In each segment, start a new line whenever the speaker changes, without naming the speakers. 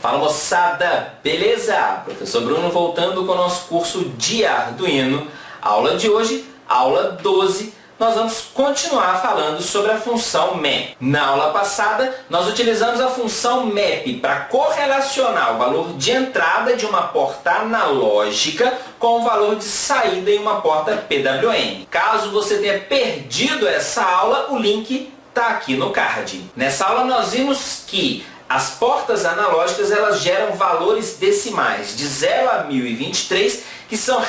Fala moçada, beleza? Professor Bruno voltando com o nosso curso de Arduino. Aula de hoje, aula 12, nós vamos continuar falando sobre a função map. Na aula passada, nós utilizamos a função map para correlacionar o valor de entrada de uma porta analógica com o valor de saída em uma porta PWM. Caso você tenha perdido essa aula, o link está aqui no card. Nessa aula nós vimos que as portas analógicas elas geram valores decimais de 0 a 1023 que são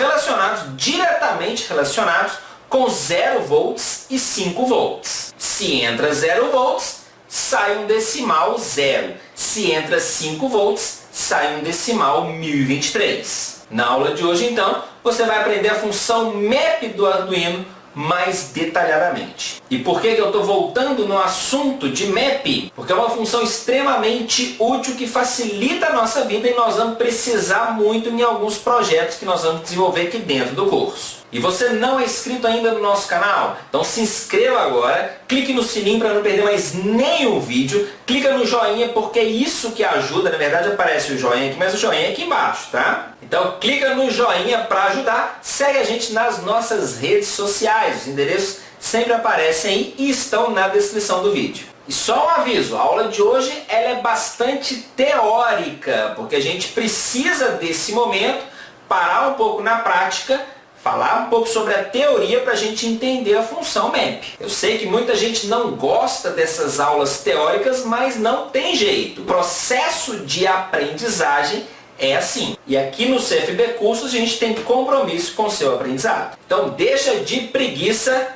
diretamente relacionados com 0 volts e 5 volts. Se entra 0 volts, sai um decimal 0. Se entra 5 volts, sai um decimal 1023. Na aula de hoje, então, você vai aprender a função map do Arduino mais detalhadamente. E por que eu estou voltando no assunto de map? Porque é uma função extremamente útil que facilita a nossa vida e nós vamos precisar muito em alguns projetos que nós vamos desenvolver aqui dentro do curso. E você não é inscrito ainda no nosso canal? Então se inscreva agora, clique no sininho para não perder mais nenhum vídeo, clica no joinha porque é isso que ajuda, na verdade aparece o joinha aqui, mas o joinha é aqui embaixo, tá? Então clica no joinha para ajudar, segue a gente nas nossas redes sociais, os endereços sempre aparecem aí e estão na descrição do vídeo. E só um aviso, a aula de hoje ela é bastante teórica, porque a gente precisa desse momento parar um pouco na prática, falar um pouco sobre a teoria para a gente entender a função map. Eu sei que muita gente não gosta dessas aulas teóricas, mas não tem jeito. O processo de aprendizagem é assim. E aqui no CFB Cursos a gente tem compromisso com o seu aprendizado. Então deixa de preguiça,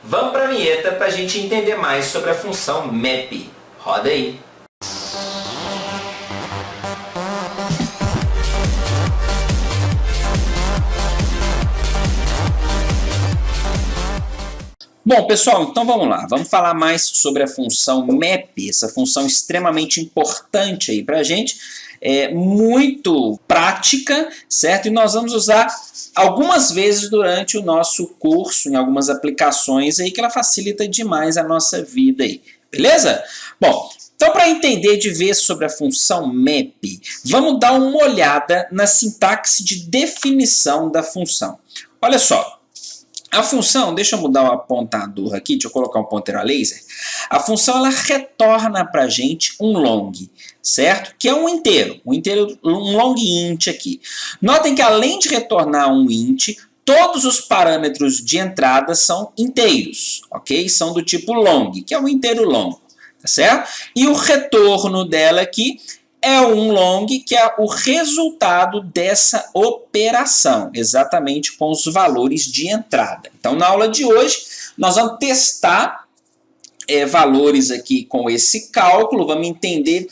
vamos para a vinheta para a gente entender mais sobre a função map. Roda aí! Bom, pessoal, então vamos lá. Vamos falar mais sobre a função map, essa função extremamente importante aí para a gente, muito prática, certo? E nós vamos usar algumas vezes durante o nosso curso, em algumas aplicações aí, que ela facilita demais a nossa vida aí, beleza? Bom, então para entender de vez sobre a função map, vamos dar uma olhada na sintaxe de definição da função. Olha só. A função, deixa eu mudar o apontador aqui, deixa eu colocar um ponteiro a laser. A função ela retorna para a gente um long, certo? Que é um inteiro, um long int aqui. Notem que além de retornar um int, todos os parâmetros de entrada são inteiros, ok? São do tipo long, que é um inteiro longo, tá certo? E o retorno dela aqui é um long que é o resultado dessa operação, exatamente com os valores de entrada. Então, na aula de hoje, nós vamos testar valores aqui com esse cálculo, vamos entender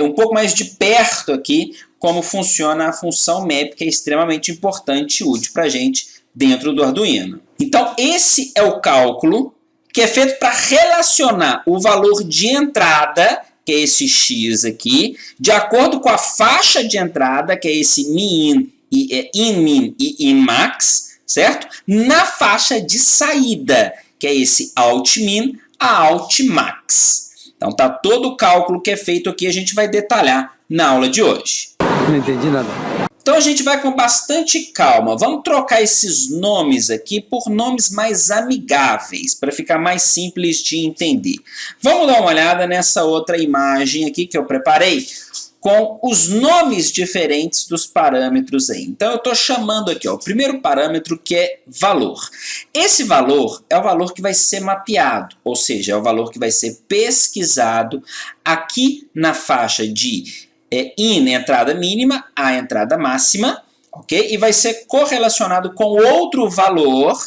um pouco mais de perto aqui como funciona a função map, que é extremamente importante e útil para a gente dentro do Arduino. Então, esse é o cálculo que é feito para relacionar o valor de entrada, que é esse x aqui, de acordo com a faixa de entrada, que é esse min e inmax, certo? Na faixa de saída, que é esse outmin a outmax. Então tá todo o cálculo que é feito aqui, a gente vai detalhar na aula de hoje.
Não entendi nada.
Então a gente vai com bastante calma. Vamos trocar esses nomes aqui por nomes mais amigáveis, para ficar mais simples de entender. Vamos dar uma olhada nessa outra imagem aqui que eu preparei, com os nomes diferentes dos parâmetros aí. Então eu estou chamando aqui, ó, o primeiro parâmetro que é valor. Esse valor é o valor que vai ser mapeado, ou seja, é o valor que vai ser pesquisado aqui na faixa de in, entrada mínima, a entrada máxima, ok? E vai ser correlacionado com outro valor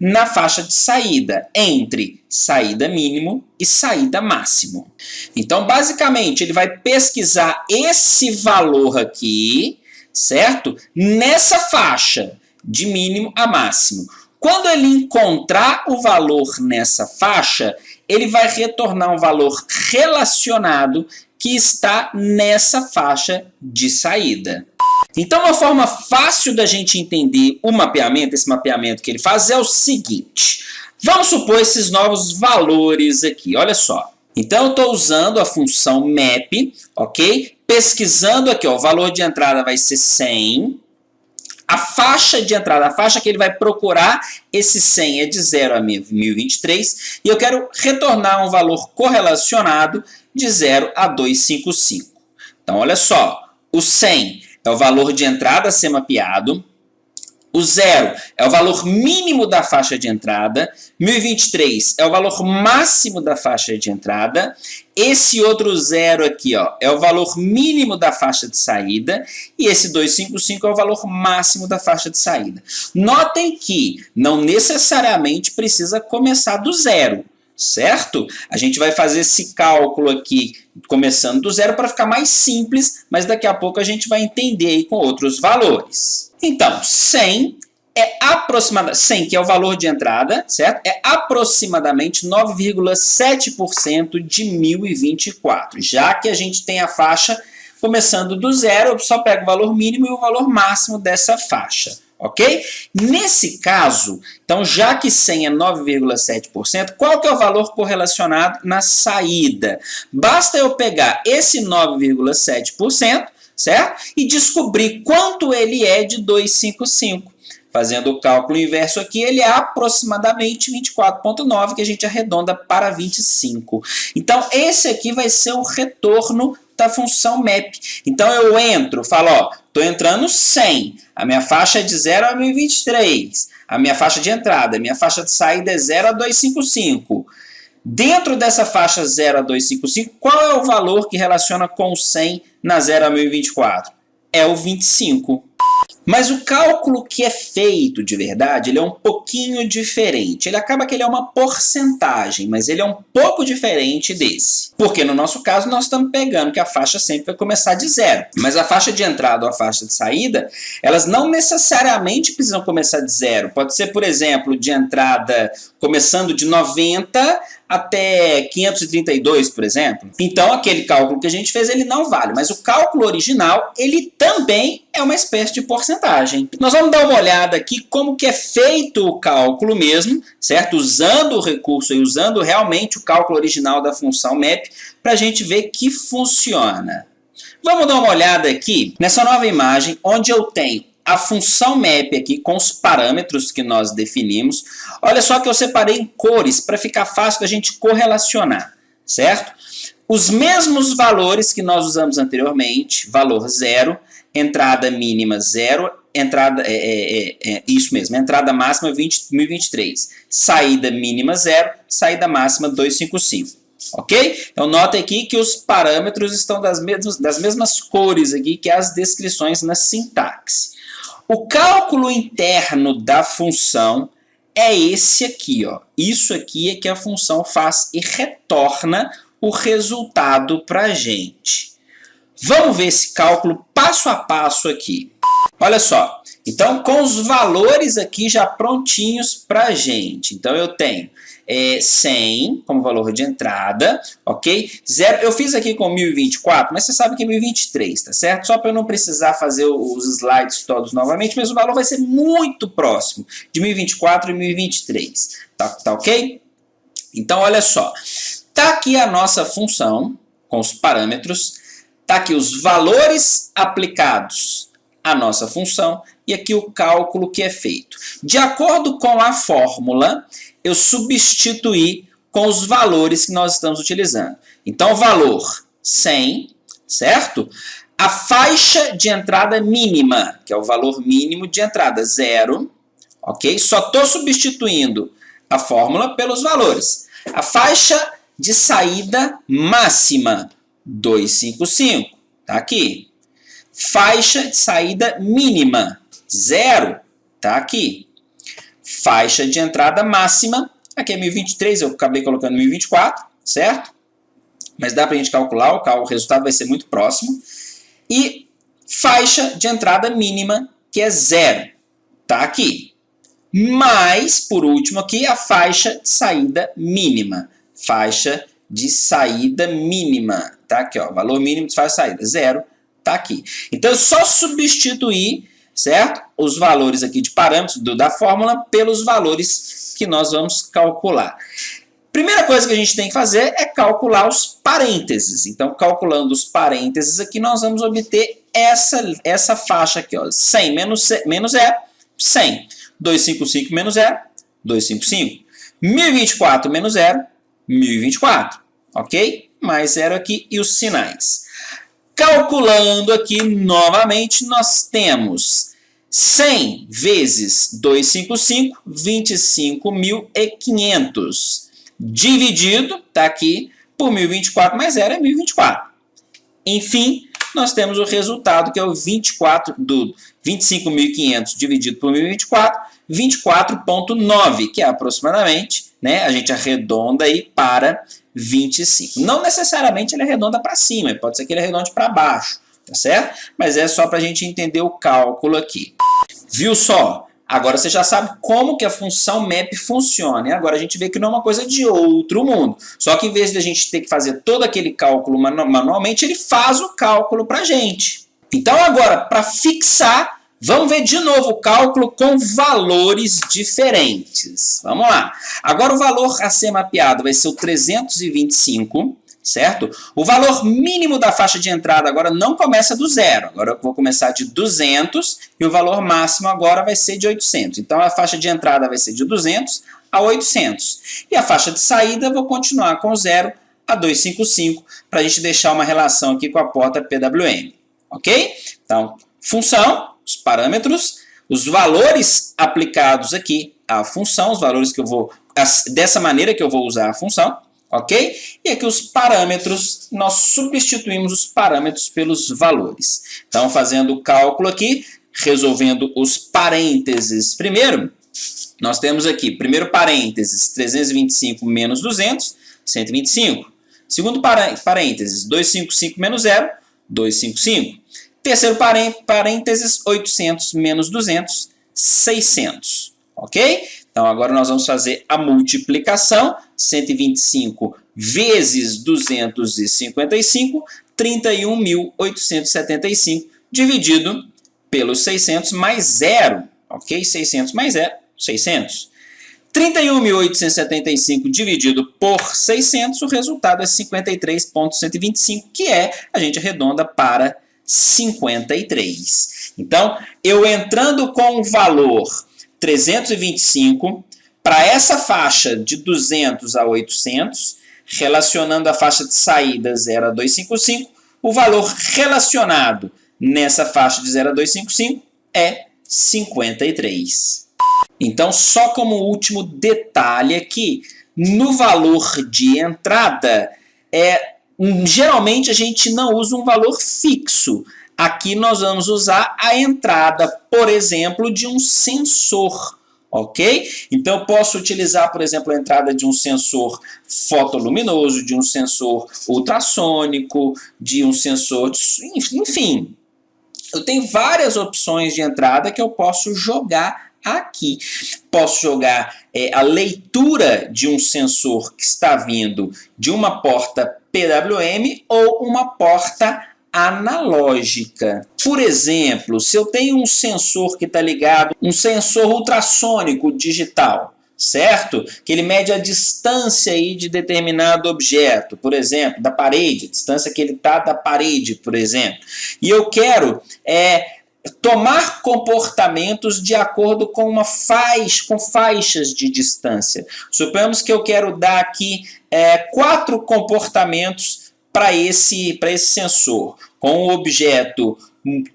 na faixa de saída, entre saída mínimo e saída máximo. Então, basicamente, ele vai pesquisar esse valor aqui, certo? Nessa faixa, de mínimo a máximo. Quando ele encontrar o valor nessa faixa, ele vai retornar um valor relacionado que está nessa faixa de saída. Então, uma forma fácil da gente entender o mapeamento, esse mapeamento que ele faz, é o seguinte. Vamos supor esses novos valores aqui, olha só. Então, eu estou usando a função map, ok?
pesquisando aqui, ó, o valor de entrada vai ser 100. A faixa de entrada, a faixa que ele vai procurar, esse 100 é de 0 a 1023. E eu quero retornar um valor correlacionado de 0 a 255. Então, olha só, o 100 é o valor de entrada a ser mapeado. O 0 é o valor mínimo da faixa de entrada, 1023 é o valor máximo da faixa de entrada, esse outro 0 aqui, ó, é o valor mínimo da faixa de saída, e esse 255 é o valor máximo da faixa de saída. Notem que não necessariamente precisa começar do 0. Certo? A gente vai fazer esse cálculo aqui começando do 0 para ficar mais simples, mas daqui a pouco a gente vai entender aí com outros valores. Então, 100 é aproximadamente, 100 que é o valor de entrada, certo? É aproximadamente 9,7% de 1024, já que a gente tem a faixa começando do 0, eu só pego o valor mínimo e o valor máximo dessa faixa. Ok? Nesse caso, então, já que 100 é 9,7%, qual que é o valor correlacionado na saída? Basta eu pegar esse 9,7%, certo? E descobrir quanto ele é de 255. Fazendo o cálculo inverso aqui, ele é aproximadamente 24,9, que a gente arredonda para 25. Então, esse aqui vai ser o retorno da função map. Então, eu entro, falo, ó, estou entrando 100, a minha faixa é de 0 a 1023, a minha faixa de entrada, a minha faixa de saída é 0 a 255. Dentro dessa faixa 0 a 255, qual é o valor que relaciona com o 100 na 0 a 1024? É o 25. Mas o cálculo que é feito de verdade, ele é um pouquinho diferente. Ele acaba que ele é uma porcentagem, mas ele é um pouco diferente desse. Porque no nosso caso nós estamos pegando que a faixa sempre vai começar de 0. Mas a faixa de entrada ou a faixa de saída, elas não necessariamente precisam começar de 0. Pode ser, por exemplo, de entrada começando de 90 até 532, por exemplo. Então, aquele cálculo que a gente fez, ele não vale. Mas o cálculo original, ele também é uma espécie de porcentagem. Nós vamos dar uma olhada aqui como que é feito o cálculo mesmo, certo? Usando o recurso e usando realmente o cálculo original da função map, para a gente ver que funciona. Vamos dar uma olhada aqui nessa nova imagem, onde eu tenho a função map aqui com os parâmetros que nós definimos. Olha só que eu separei em cores para ficar fácil da gente correlacionar, certo? Os mesmos valores que nós usamos anteriormente, valor 0, entrada mínima 0, entrada, isso mesmo, entrada máxima 1023, saída mínima 0, saída máxima 255. Ok? Então, nota aqui que os parâmetros estão das mesmas cores aqui que as descrições na sintaxe. O cálculo interno da função é esse aqui, ó. Isso aqui é que a função faz e retorna o resultado para a gente. Vamos ver esse cálculo passo a passo aqui. Olha só. Então, com os valores aqui já prontinhos para a gente. Então, eu tenho 100 como valor de entrada, ok? 0, eu fiz aqui com 1024, mas você sabe que é 1023, tá certo? Só para eu não precisar fazer os slides todos novamente, mas o valor vai ser muito próximo de 1024 e 1023, tá ok? Então, olha só, tá aqui a nossa função com os parâmetros, tá aqui os valores aplicados à nossa função e aqui o cálculo que é feito. De acordo com a fórmula, eu substituí com os valores que nós estamos utilizando. Então, valor 100, certo? A faixa de entrada mínima, que é o valor mínimo de entrada, 0, ok? Só estou substituindo a fórmula pelos valores. A faixa de saída máxima, 255, tá aqui. Faixa de saída mínima, 0, tá aqui. Faixa de entrada máxima, aqui é 1023, eu acabei colocando 1024, certo? Mas dá para a gente calcular, o resultado vai ser muito próximo. E faixa de entrada mínima, que é 0, tá aqui. Mais, por último aqui, a faixa de saída mínima. Faixa de saída mínima, tá aqui, ó, valor mínimo de faixa de saída, 0, tá aqui. Então, é só substituir, certo? Os valores aqui de parâmetros da fórmula pelos valores que nós vamos calcular. Primeira coisa que a gente tem que fazer é calcular os parênteses. Então, calculando os parênteses aqui, nós vamos obter essa faixa aqui, ó, 100 menos 0, 100. 255 menos 0, 255. 1024 menos 0, 1024. Ok? Mais 0 aqui e os sinais. Calculando aqui novamente, nós temos 100 vezes 255, 25.500. Dividido, está aqui, por 1024 mais 0 é 1024. Enfim, nós temos o resultado que é o 25.500 dividido por 1024, 24,9, que é aproximadamente, né, a gente arredonda aí para 25. Não necessariamente ele arredonda para cima, pode ser que ele arredonde para baixo, tá certo? Mas é só para a gente entender o cálculo aqui. Viu só? Agora você já sabe como que a função map funciona. E agora a gente vê que não é uma coisa de outro mundo. Só que em vez de a gente ter que fazer todo aquele cálculo manualmente, ele faz o cálculo para a gente. Então agora, para fixar, vamos ver de novo o cálculo com valores diferentes. Vamos lá. Agora o valor a ser mapeado vai ser o 325, certo? O valor mínimo da faixa de entrada agora não começa do 0. Agora eu vou começar de 200 e o valor máximo agora vai ser de 800. Então a faixa de entrada vai ser de 200 a 800. E a faixa de saída eu vou continuar com 0 a 255 para a gente deixar uma relação aqui com a porta PWM. Ok? Então, função, os parâmetros, os valores aplicados aqui à função, os valores que eu vou, dessa maneira que eu vou usar a função. Ok? E aqui os parâmetros, nós substituímos os parâmetros pelos valores. Então, fazendo o cálculo aqui, resolvendo os parênteses primeiro, nós temos aqui, primeiro parênteses, 325 menos 200, 125. Segundo parênteses, 255 menos 0, 255. Terceiro parênteses, 800 menos 200, 600. Ok? Então, agora nós vamos fazer a multiplicação. 125 vezes 255, 31.875, dividido pelos 600 mais 0. Ok? 600 mais 0, 600. 31.875 dividido por 600, o resultado é 53,125, que a gente arredonda para 53. Então, eu entrando com o valor 325, para essa faixa de 200 a 800, relacionando a faixa de saída 0 a 255, o valor relacionado nessa faixa de 0 a 255 é 53. Então, só como último detalhe aqui, no valor de entrada, geralmente a gente não usa um valor fixo. Aqui nós vamos usar a entrada, por exemplo, de um sensor. Ok? Então eu posso utilizar, por exemplo, a entrada de um sensor fotoluminoso, de um sensor ultrassônico, de um sensor, enfim. Eu tenho várias opções de entrada que eu posso jogar aqui. Posso jogar a leitura de um sensor que está vindo de uma porta PWM ou uma porta analógica. Por exemplo, se eu tenho um sensor que está ligado, um sensor ultrassônico digital, certo? Que ele mede a distância aí de determinado objeto, por exemplo, da parede, a distância que ele está da parede, por exemplo. E eu quero tomar comportamentos de acordo com com faixas de distância. Suponhamos que eu quero dar aqui 4 comportamentos para esse sensor, com o objeto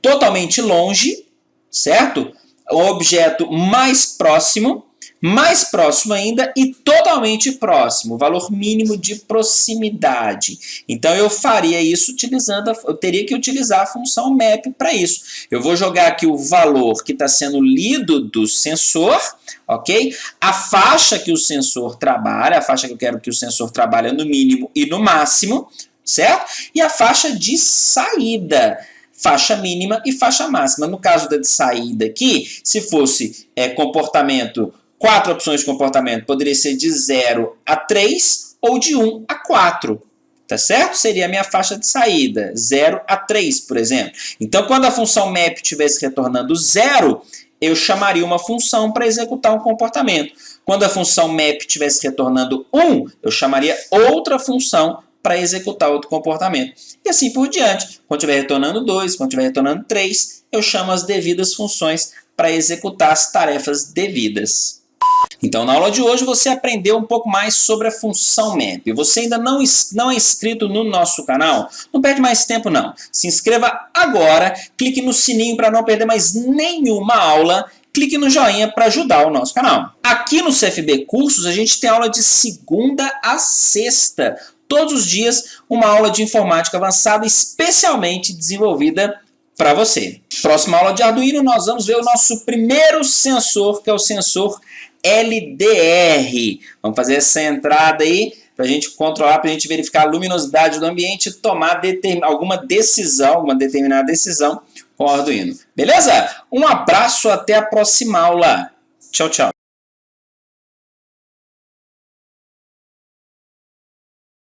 totalmente longe, certo? O objeto mais próximo ainda e totalmente próximo, valor mínimo de proximidade. Então eu faria isso eu teria que utilizar a função map para isso. Eu vou jogar aqui o valor que está sendo lido do sensor, ok? A faixa que o sensor trabalha, a faixa que eu quero que o sensor trabalhe no mínimo e no máximo, certo? E a faixa de saída, faixa mínima e faixa máxima. No caso da de saída aqui, se fosse comportamento, 4 opções de comportamento, poderia ser de 0 a 3 ou de 1 a 4. Tá certo? Seria a minha faixa de saída, 0 a 3, por exemplo. Então, quando a função map estivesse retornando 0, eu chamaria uma função para executar um comportamento. Quando a função map estivesse retornando 1, eu chamaria outra função para executar outro comportamento. E assim por diante. Quando estiver retornando 2, quando estiver retornando 3, eu chamo as devidas funções para executar as tarefas devidas. Então, na aula de hoje, você aprendeu um pouco mais sobre a função map. Você ainda não é inscrito no nosso canal? Não perde mais tempo, não. Se inscreva agora, clique no sininho para não perder mais nenhuma aula, clique no joinha para ajudar o nosso canal. Aqui no CFB Cursos, a gente tem aula de segunda a sexta. Todos os dias, uma aula de informática avançada especialmente desenvolvida para você. Próxima aula de Arduino, nós vamos ver o nosso primeiro sensor, que é o sensor LDR. Vamos fazer essa entrada aí para a gente controlar, para a gente verificar a luminosidade do ambiente e tomar alguma determinada decisão com o Arduino. Beleza? Um abraço, até a próxima aula. Tchau, tchau.